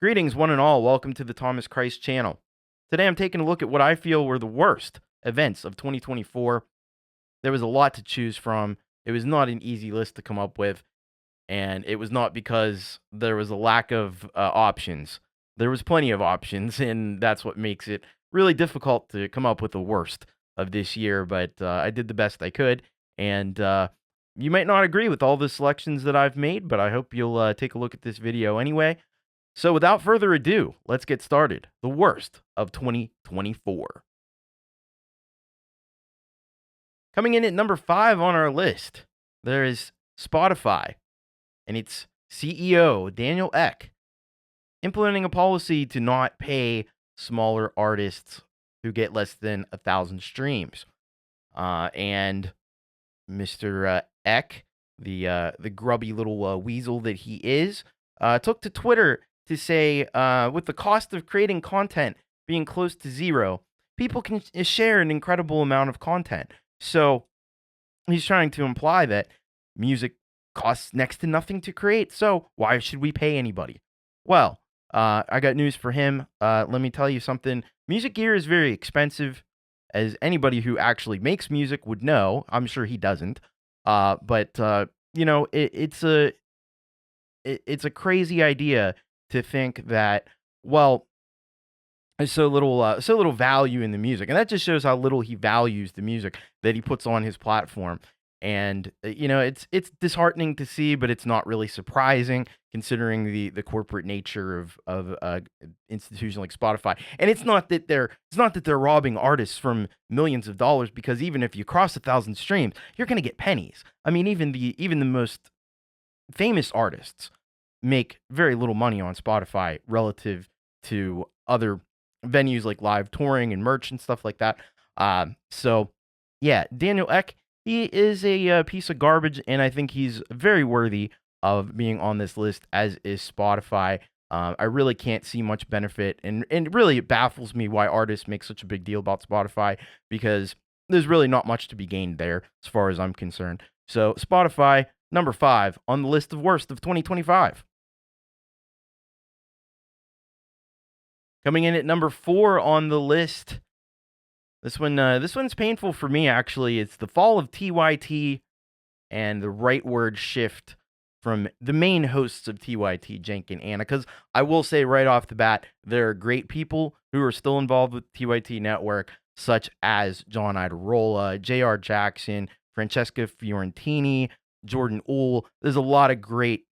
Greetings, one and all. Welcome to the Thomas Christ channel. Today I'm taking a look at what I feel were the worst events of 2024. There was a lot to choose from. It was not an easy list to come up with, and it was not because there was a lack of options. There was plenty of options, and that's what makes it really difficult to come up with the worst of this year. But I did the best I could, and you might not agree with all the selections that I've made, but I hope you'll take a look at this video anyway. So without further ado, let's get started. The worst of 2024. Coming in at number 5 on our list, there is Spotify and its CEO, Daniel Ek, implementing a policy to not pay smaller artists who get less than 1,000 streams. And Mr. Ek, the grubby little weasel that he is, took to Twitter to say, with the cost of creating content being close to zero, people can share an incredible amount of content. So he's trying to imply that music costs next to nothing to create. So why should we pay anybody? Well, I got news for him. Let me tell you something. Music gear is very expensive, as anybody who actually makes music would know. I'm sure he doesn't. But it's a crazy idea to think that, well, there's so little value in the music, and that just shows how little he values the music that he puts on his platform. And it's disheartening to see, but it's not really surprising considering the corporate nature of institution like Spotify. And it's not that they're robbing artists from millions of dollars, because even if you cross 1,000 streams, you're going to get pennies. I mean, even the most famous artists make very little money on Spotify relative to other venues like live touring and merch and stuff like that. So yeah, Daniel Ek, he is a piece of garbage, and I think he's very worthy of being on this list, as is Spotify. I really can't see much benefit, and really it baffles me why artists make such a big deal about Spotify, because there's really not much to be gained there as far as I'm concerned. So Spotify, number 5 on the list of worst of 2025. Coming in at number 4 on the list, this one's painful for me, actually. It's the fall of TYT and the rightward shift from the main hosts of TYT, Cenk and Anna. Because I will say right off the bat, there are great people who are still involved with TYT Network, such as John Idarola, J.R. Jackson, Francesca Fiorentini, Jordan Uhl. There's a lot of great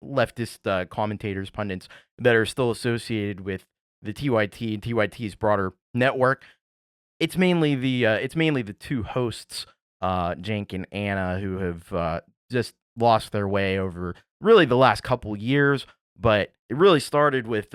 leftist commentators, pundits that are still associated with the TYT and TYT's broader network. It's mainly the two hosts, Cenk and Anna, who have just lost their way over really the last couple years. But it really started with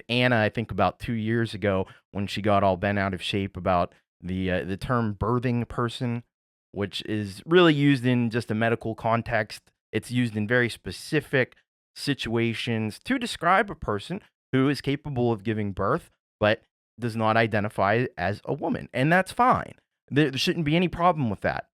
Anna, I think about 2 years ago, when she got all bent out of shape about the term birthing person, which is really used in just a medical context. It's used in very specific situations to describe a person who is capable of giving birth, but does not identify as a woman. And that's fine. There shouldn't be any problem with that.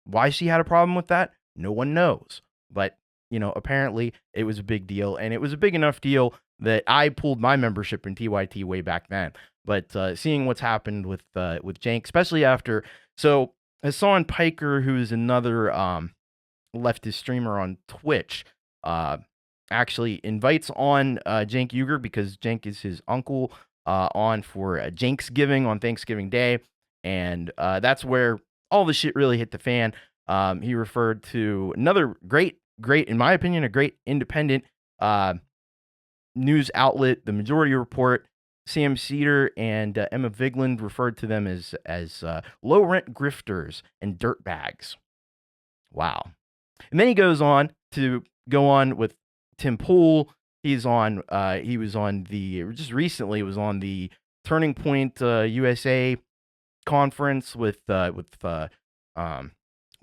Why she had a problem with that, no one knows. But, apparently it was a big deal, and it was a big enough deal that I pulled my membership in TYT way back then. But seeing what's happened with Cenk, especially after, so Hassan Piker, who is another leftist streamer on Twitch, actually invites on Cenk Uygur, because Cenk is his uncle, on for Janksgiving on Thanksgiving Day. And that's where all the shit really hit the fan. He referred to another great, in my opinion, a great independent news outlet, The Majority Report. Sam Cedar and Emma Vigeland referred to them as low-rent grifters and dirtbags. Wow. And then he goes on with Tim Pool. He was on the Turning Point USA conference with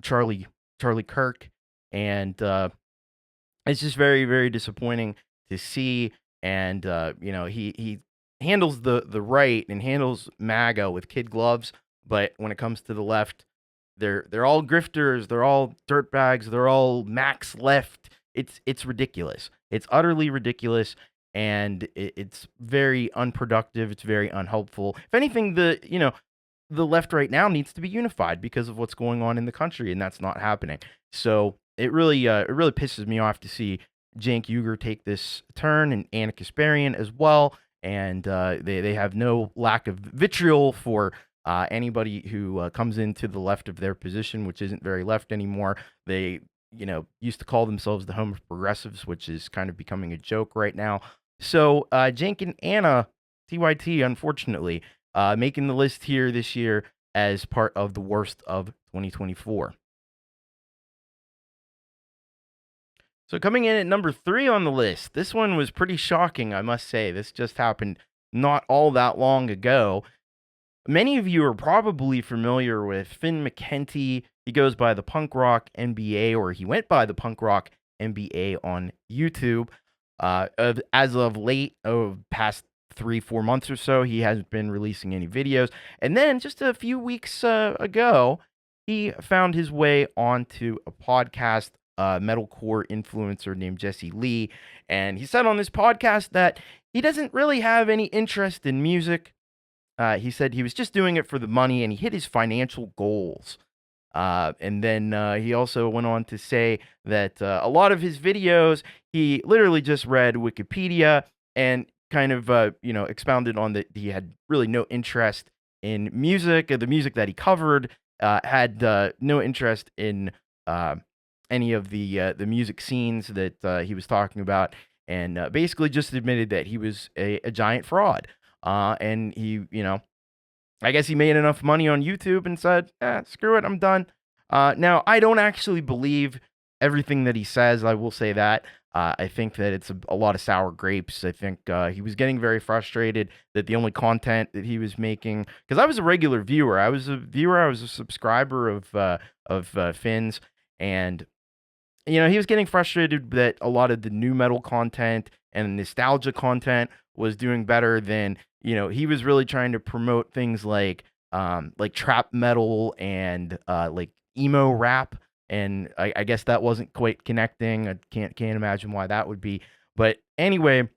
Charlie Kirk, and it's just very, very disappointing to see. And he handles the right and handles MAGA with kid gloves, but when it comes to the left, they're all grifters, they're all dirtbags, they're all max left it's ridiculous. It's utterly ridiculous, and it's very unproductive. It's very unhelpful. If anything, the left right now needs to be unified because of what's going on in the country, and that's not happening. So it really pisses me off to see Cenk Uygur take this turn, and Anna Kasparian as well. And they have no lack of vitriol for anybody who comes into the left of their position, which isn't very left anymore. They used to call themselves the home of progressives, which is kind of becoming a joke right now. So Cenk and Anna, TYT, unfortunately, making the list here this year as part of the worst of 2024. So coming in at number 3 on the list, this one was pretty shocking, I must say. This just happened not all that long ago. Many of you are probably familiar with Finn McKenty. He goes by the Punk Rock NBA, or he went by the Punk Rock NBA on YouTube. As of late, past 3-4 months or so, he hasn't been releasing any videos. And then just a few weeks ago, he found his way onto a podcast, metalcore influencer named Jesse Lee. And he said on this podcast that he doesn't really have any interest in music. He said he was just doing it for the money, and he hit his financial goals. And then he also went on to say that a lot of his videos, he literally just read Wikipedia and kind of, expounded on that he had really no interest in music. The music that he covered had no interest in any of the music scenes that he was talking about, and basically just admitted that he was a giant fraud. And he, I guess he made enough money on YouTube and said, screw it, I'm done. Now, I don't actually believe everything that he says. I will say that. I think that it's a lot of sour grapes. I think he was getting very frustrated that the only content that he was making, because I was a regular viewer. I was a subscriber of Finn's, and he was getting frustrated that a lot of the new metal content and nostalgia content was doing better than, he was really trying to promote things like trap metal and like emo rap. And I guess that wasn't quite connecting. I can't imagine why that would be. But anyway,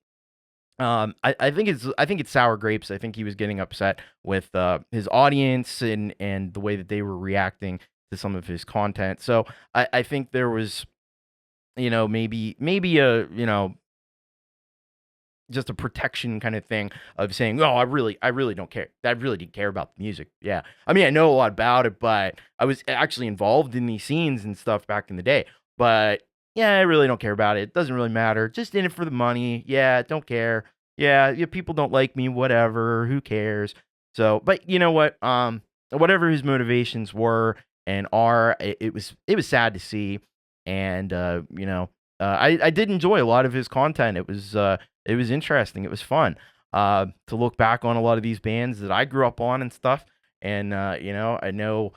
I think it's sour grapes. I think he was getting upset with his audience and the way that they were reacting to some of his content. So I think there was, maybe a, just a protection kind of thing of saying, "Oh, I really don't care. I really didn't care about the music." Yeah, I mean, I know a lot about it, but I was actually involved in these scenes and stuff back in the day. But yeah, I really don't care about it. It doesn't really matter. Just in it for the money. Yeah, don't care. Yeah, people don't like me. Whatever. Who cares? So, but you know what? Whatever his motivations were and are, it was sad to see, and I did enjoy a lot of his content. It was interesting. It was fun to look back on a lot of these bands that I grew up on and stuff. And I know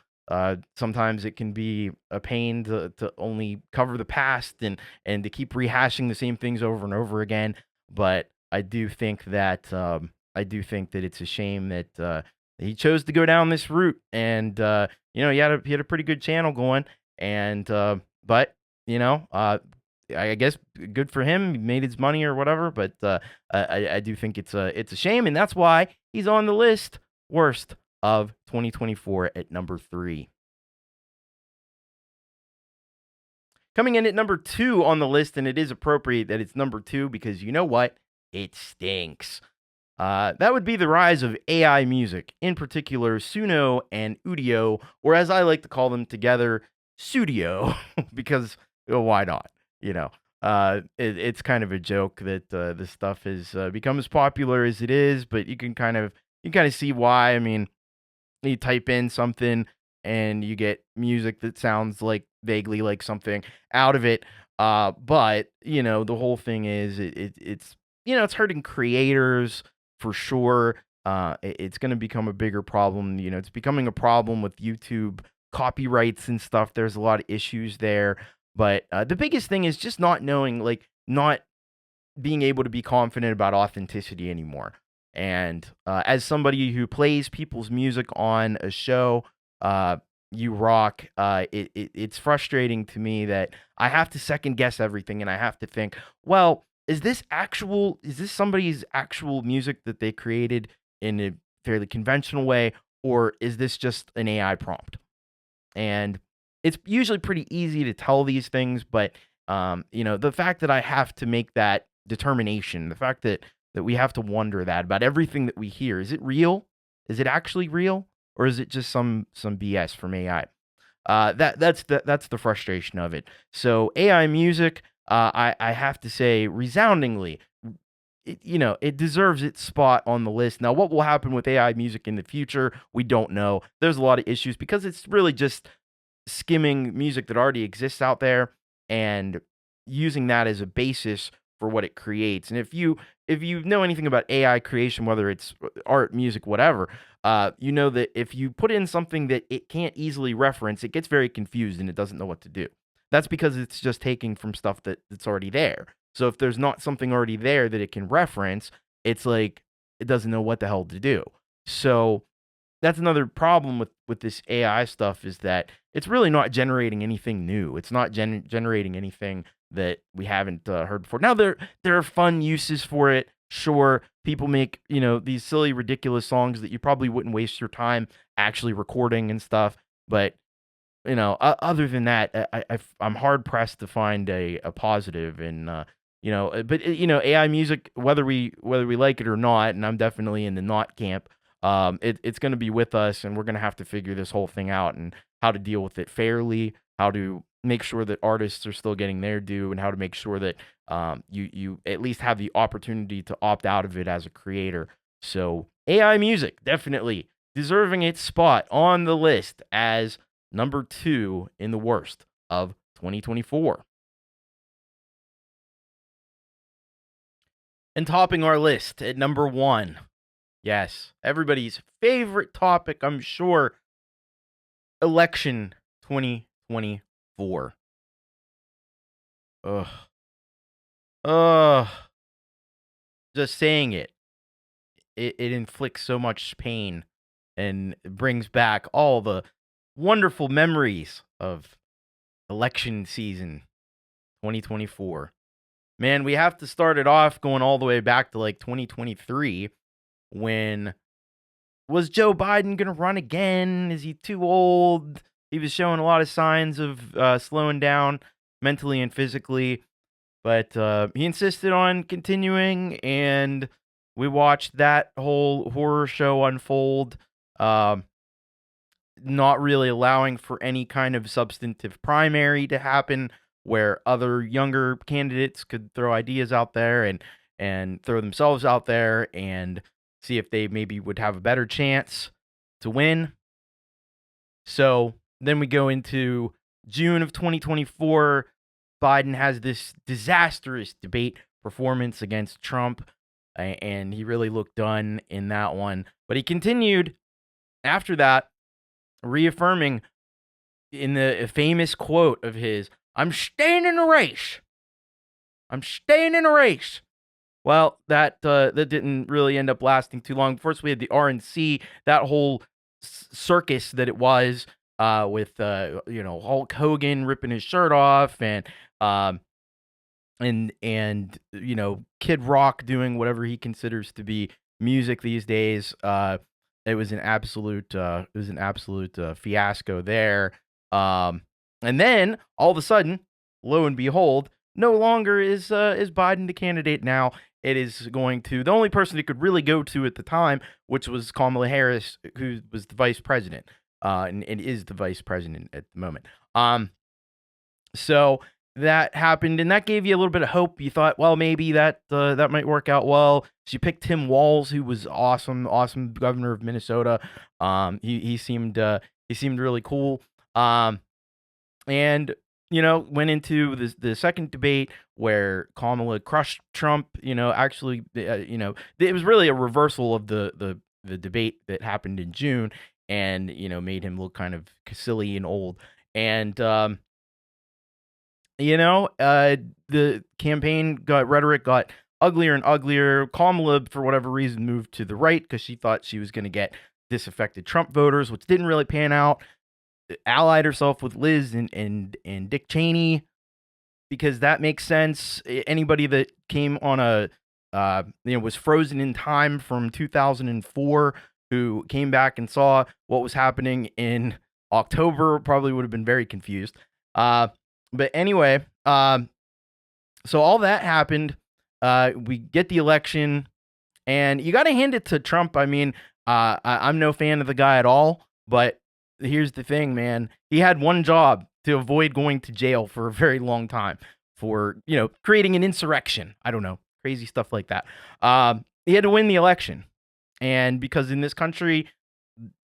sometimes it can be a pain to only cover the past and to keep rehashing the same things over and over again. But I do think that it's a shame that he chose to go down this route. And he had a pretty good channel going. And but I guess good for him. He made his money or whatever, but I do think it's a shame, and that's why he's on the list worst of 2024 at number 3. Coming in at number 2 on the list, and it is appropriate that it's number 2 because you know what? It stinks. That would be the rise of AI music, in particular Suno and Udio, or as I like to call them together, Sudio, because why not? It's kind of a joke that this stuff has become as popular as it is, but you can kind of see why. I mean, you type in something and you get music that sounds like vaguely like something out of it. But the whole thing is it's hurting creators for sure. It's going to become a bigger problem. It's becoming a problem with YouTube copyrights and stuff. There's a lot of issues there. But the biggest thing is just not knowing, not being able to be confident about authenticity anymore. And as somebody who plays people's music on a show, you rock. It's frustrating to me that I have to second guess everything, and I have to think, well, is this somebody's actual music that they created in a fairly conventional way, or is this just an AI prompt? And it's usually pretty easy to tell these things, but the fact that I have to make that determination, the fact that we have to wonder that about everything that we hear, is it real? Is it actually real, or is it just some BS from AI? That's the frustration of it. So AI music, I have to say resoundingly, it deserves its spot on the list. Now, what will happen with AI music in the future, we don't know. There's a lot of issues because it's really just skimming music that already exists out there and using that as a basis for what it creates. And if you know anything about AI creation, whether it's art, music, whatever, you know that if you put in something that it can't easily reference, it gets very confused and it doesn't know what to do. That's because it's just taking from stuff that's already there. So if there's not something already there that it can reference, it's like it doesn't know what the hell to do. So that's another problem with this AI stuff, is that it's really not generating anything new. It's not generating anything that we haven't heard before. Now there are fun uses for it. Sure, people make these silly, ridiculous songs that you probably wouldn't waste your time actually recording and stuff. But other than that, I'm hard pressed to find a positive. And AI music, whether we like it or not, and I'm definitely in the not camp. It's going to be with us, and we're going to have to figure this whole thing out and how to deal with it fairly, how to make sure that artists are still getting their due, and how to make sure that you at least have the opportunity to opt out of it as a creator. So AI music, definitely deserving its spot on the list as number 2 in the worst of 2024. And topping our list at number 1. Yes, everybody's favorite topic, I'm sure. Election 2024. Ugh. Ugh. Just saying it inflicts so much pain and brings back all the wonderful memories of election season 2024. Man, we have to start it off going all the way back to like 2023, when was Joe Biden going to run again? Is he too old? He was showing a lot of signs of slowing down mentally and physically, but he insisted on continuing, and we watched that whole horror show unfold, not really allowing for any kind of substantive primary to happen where other younger candidates could throw ideas out there and throw themselves out there and see if they maybe would have a better chance to win. So then we go into June of 2024. Biden has this disastrous debate performance against Trump, and he really looked done in that one. But he continued after that, reaffirming in the famous quote of his, "I'm staying in the race. I'm staying in the race." Well, that didn't really end up lasting too long. First, we had the RNC, that whole circus that it was, with Hulk Hogan ripping his shirt off, and Kid Rock doing whatever he considers to be music these days. It was an absolute fiasco there. And then all of a sudden, lo and behold, no longer is Biden the candidate now. It is going to the only person it could really go to at the time, which was Kamala Harris, who was the vice president, and is the vice president at the moment. So that happened, and that gave you a little bit of hope. You thought, well, maybe that might work out well. She picked Tim Walz, who was awesome governor of Minnesota. He seemed really cool. And went into the second debate where Kamala crushed Trump. Actually, it was really a reversal of the debate that happened in June, and made him look kind of silly and old. And the campaign rhetoric got uglier and uglier. Kamala, for whatever reason, moved to the right because she thought she was going to get disaffected Trump voters, which didn't really pan out. allied herself with Liz and Dick Cheney because that makes sense. Anybody that came on was frozen in time from 2004, who came back and saw what was happening in October, probably would have been very confused. But anyway, so all that happened. We get the election, and you got to hand it to Trump. I mean, I'm no fan of the guy at all, but here's the thing, man. He had one job to avoid going to jail for a very long time for, creating an insurrection. I don't know, crazy stuff like that. He had to win the election. And because in this country,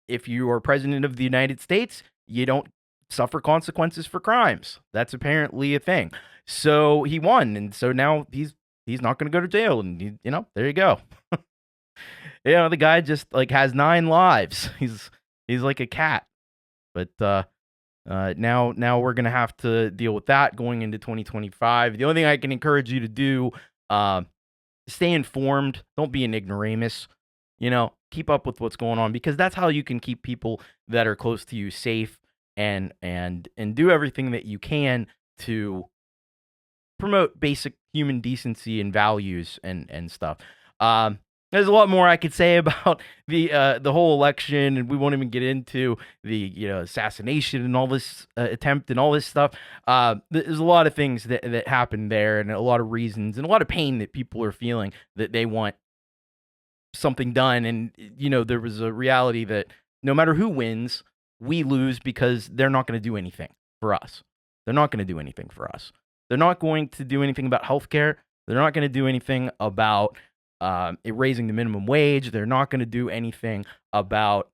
if you are president of the United States, you don't suffer consequences for crimes. That's apparently a thing. So he won, and so now he's not going to go to jail, and there you go. The guy just has 9 lives. He's like a cat. But now we're gonna have to deal with that going into 2025. The only thing I can encourage you to do, stay informed. Don't be an ignoramus. Keep up with what's going on, because that's how you can keep people that are close to you safe, and do everything that you can to promote basic human decency and values and stuff. There's a lot more I could say about the whole election, and we won't even get into the assassination and all this attempt and all this stuff. There's a lot of things that happened there, and a lot of reasons, and a lot of pain that people are feeling that they want something done. And there was a reality that no matter who wins, we lose, because they're not going to do anything for us. They're not going to do anything for us. They're not going to do anything about healthcare. They're not going to do anything about raising the minimum wage. They're not going to do anything about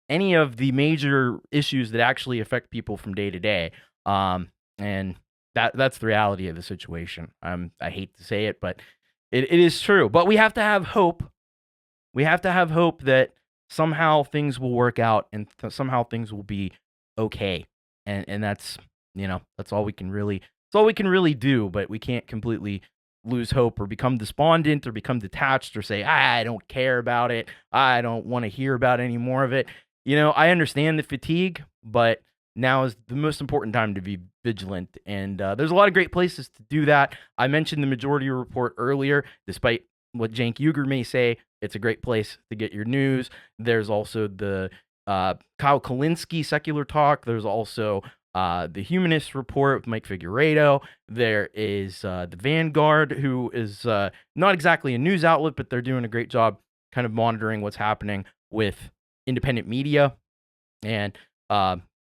any of the major issues that actually affect people from day to day. And that's the reality of the situation. I hate to say it, but it is true. But we have to have hope. We have to have hope that somehow things will work out, and somehow things will be okay. And that's that's all we can really do. But we can't completely lose hope or become despondent or become detached or say, I don't care about it. I don't want to hear about any more of it. I understand the fatigue, but now is the most important time to be vigilant. And there's a lot of great places to do that. I mentioned the Majority Report earlier. Despite what Cenk may say, it's a great place to get your news. There's also the Kyle Kalinske Secular Talk. There's also the Humanist Report with Mike Figueredo. There is the Vanguard, who is not exactly a news outlet, but they're doing a great job kind of monitoring what's happening with independent media and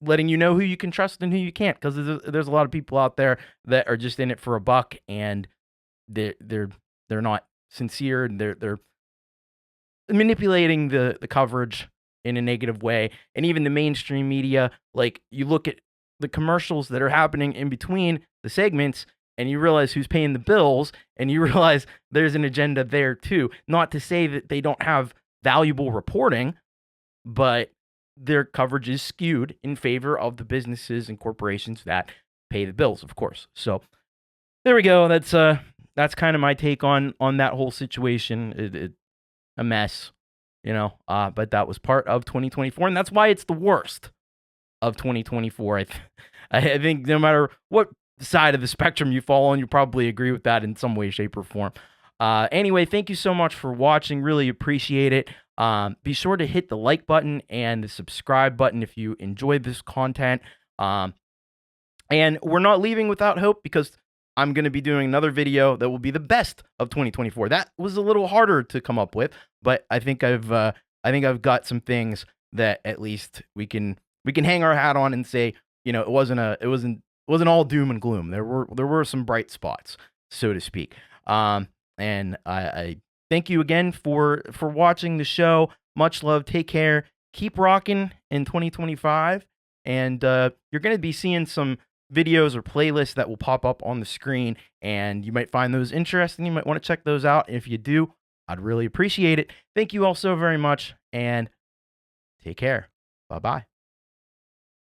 letting you know who you can trust and who you can't, because there's a lot of people out there that are just in it for a buck, and they're not sincere, and they're manipulating the coverage in a negative way. And even the mainstream media, you look at the commercials that are happening in between the segments, and you realize who's paying the bills, and you realize there's an agenda there too. Not to say that they don't have valuable reporting, but their coverage is skewed in favor of the businesses and corporations that pay the bills, of course. So there we go. That's kind of my take on that whole situation. A mess, but that was part of 2024, and that's why it's the worst of 2024. I think no matter what side of the spectrum you fall on, you probably agree with that in some way, shape, or form. Anyway, thank you so much for watching. Really appreciate it. Be sure to hit the like button and the subscribe button if you enjoyed this content. And we're not leaving without hope, because I'm going to be doing another video that will be the best of 2024. That was a little harder to come up with, but I think I've got some things that at least we can hang our hat on and say, it wasn't all doom and gloom. There were some bright spots, so to speak. And I thank you again for watching the show. Much love. Take care. Keep rocking in 2025. And you're going to be seeing some videos or playlists that will pop up on the screen, and you might find those interesting. You might want to check those out. If you do, I'd really appreciate it. Thank you all so very much, and take care. Bye-bye.